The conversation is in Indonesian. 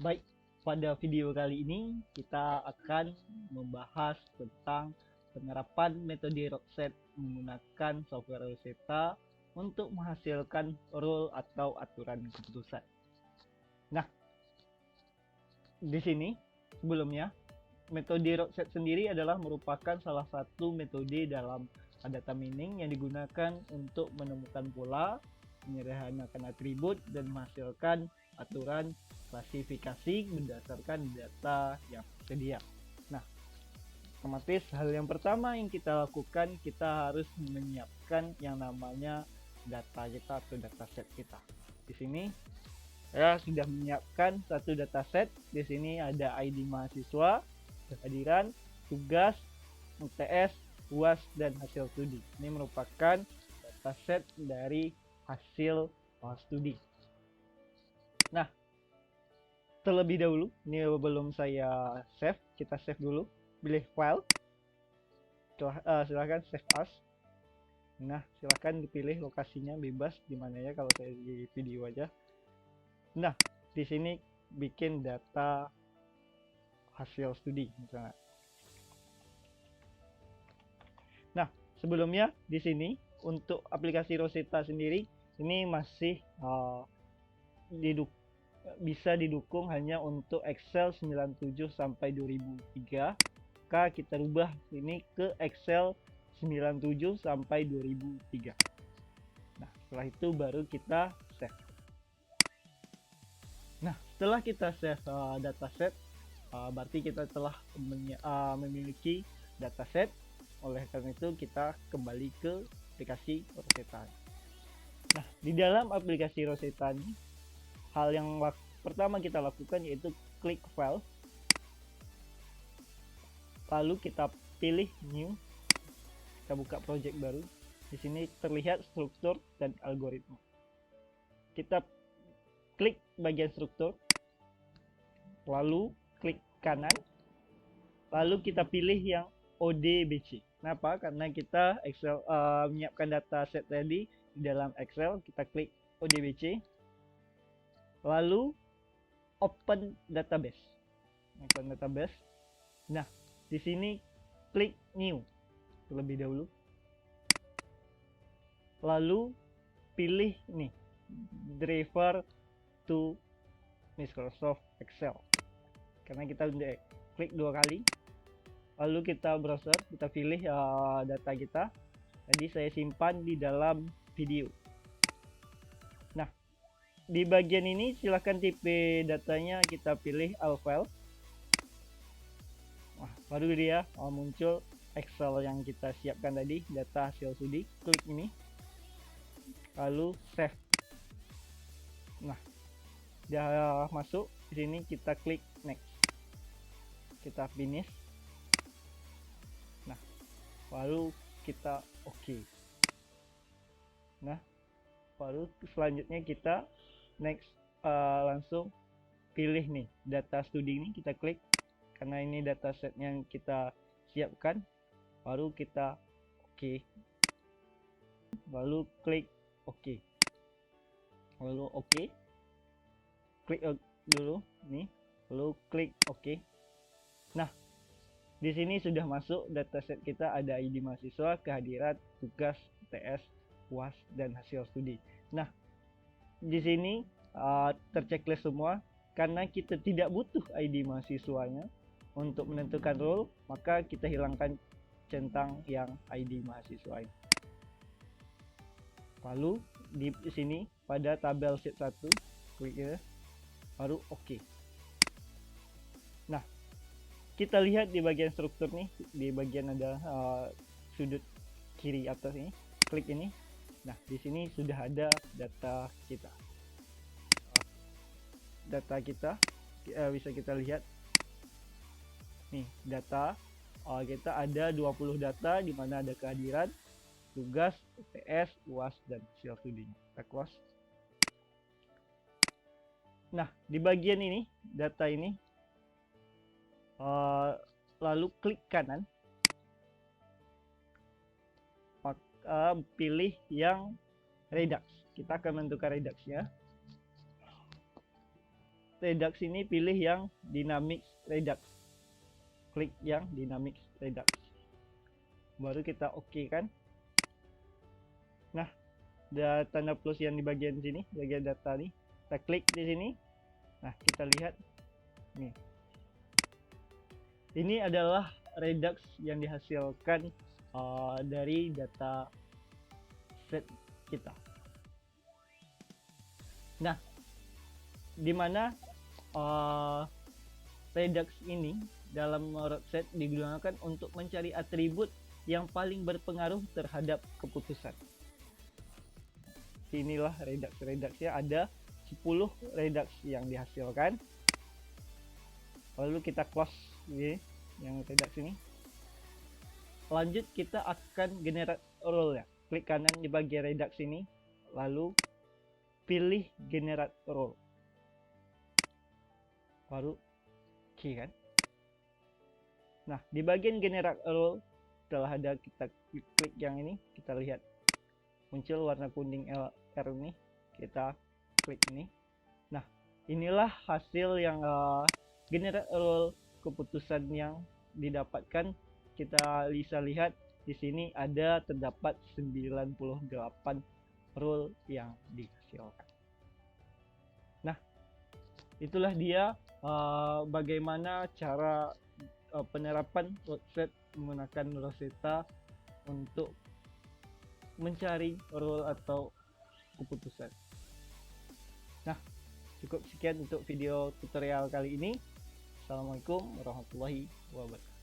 Baik, pada video kali ini kita akan membahas tentang penerapan metode Rockset menggunakan software Rosetta untuk menghasilkan rule atau aturan keputusan. Nah, di sini sebelumnya metode Rockset sendiri adalah merupakan salah satu metode dalam data mining yang digunakan untuk menemukan pola, menyederhanakan atribut, dan menghasilkan aturan klasifikasi berdasarkan data yang tersedia. Nah, otomatis hal yang pertama yang kita lakukan, kita harus menyiapkan yang namanya data kita atau dataset kita. Di sini saya sudah menyiapkan satu dataset. Di sini ada ID mahasiswa, kehadiran, tugas, UTS, UAS, dan hasil studi. Ini merupakan dataset dari hasil studi. Nah, terlebih dahulu, ini belum saya save, kita save dulu. Pilih file, silahkan save as. Nah, silahkan dipilih lokasinya bebas dimana ya, kalau saya di video aja. Nah, di sini bikin data hasil studi misalnya. Nah, sebelumnya di sini untuk aplikasi Rosetta sendiri ini masih bisa didukung hanya untuk Excel 97 sampai 2003. Maka kita rubah ini ke Excel 97 sampai 2003. Nah, setelah itu baru kita save. Nah, setelah kita save dataset, berarti kita telah memiliki dataset. Oleh karena itu kita kembali ke aplikasi Rosetta. Nah, di dalam aplikasi Rosetta ini, hal yang pertama kita lakukan yaitu klik file, lalu kita pilih new, kita buka project baru. Di sini terlihat struktur dan algoritma. Kita klik bagian struktur, lalu klik kanan, lalu kita pilih yang ODBC. Kenapa? Karena kita menyiapkan dataset tadi di dalam Excel. Kita klik ODBC, lalu open database. Nah, di sini klik new terlebih dahulu, lalu pilih nih driver to Microsoft Excel. Karena kita udah klik 2 kali, lalu kita browser, kita pilih data kita. Tadi saya simpan di dalam video. Nah, di bagian ini silahkan tipe datanya kita pilih all file. Nah, baru dia muncul Excel yang kita siapkan tadi, data hasil studi. Klik ini, lalu save. Nah, sudah masuk. Di sini kita klik next, kita finish. Nah, lalu kita oke. Nah, baru selanjutnya kita next, langsung pilih nih data studi ini, kita klik karena ini dataset yang kita siapkan. Baru kita oke, lalu klik oke, lalu oke, klik dulu nih, lalu klik oke. Nah, di sini sudah masuk dataset kita, ada ID mahasiswa, kehadiran, tugas, TS, UAS, dan hasil studi. Nah, di sini terchecklist semua. Karena kita tidak butuh ID mahasiswanya untuk menentukan role, maka kita hilangkan centang yang ID mahasiswa ini. Lalu di sini pada tabel sheet 1, klik ya, baru oke. Nah, kita lihat di bagian struktur nih, di bagian ada sudut kiri atas ini, klik ini. Nah, di sini sudah ada data kita. Data kita bisa kita lihat nih, data kita ada 20 data, di mana ada kehadiran, tugas, UTS, UAS, dan hasil studinya. Kita close. Nah, di bagian ini, data ini, lalu klik kanan, maka pilih yang Redux. Kita akan menentukan Reduxnya. Redux ini pilih yang Dynamics Redux, klik yang Dynamics Redux, baru kita oke kan. Nah, ada tanda plus yang di bagian sini, bagian data nih, kita klik di sini. Nah, kita lihat nih, ini adalah Redux yang dihasilkan dari data set kita. Nah, dimana Redux ini dalam set digunakan untuk mencari atribut yang paling berpengaruh terhadap keputusan. Inilah Redux-Reduxnya, ada 10 Redux yang dihasilkan. Lalu kita close ini, yang Redux ini. Lanjut kita akan generate rule ya. Klik kanan di bagian Redux ini, lalu pilih generate rule. Baru oke kan. Nah, di bagian generate rule setelah ada kita klik yang ini, kita lihat muncul warna kuning R ini, kita klik ini. Nah, inilah hasil yang generate rule keputusan yang didapatkan. Kita bisa lihat di sini ada terdapat 98 rule yang dihasilkan. Nah, itulah dia bagaimana cara penerapan set menggunakan Rosetta untuk mencari rule atau keputusan. Nah, cukup sekian untuk video tutorial kali ini. Assalamualaikum warahmatullahi wabarakatuh.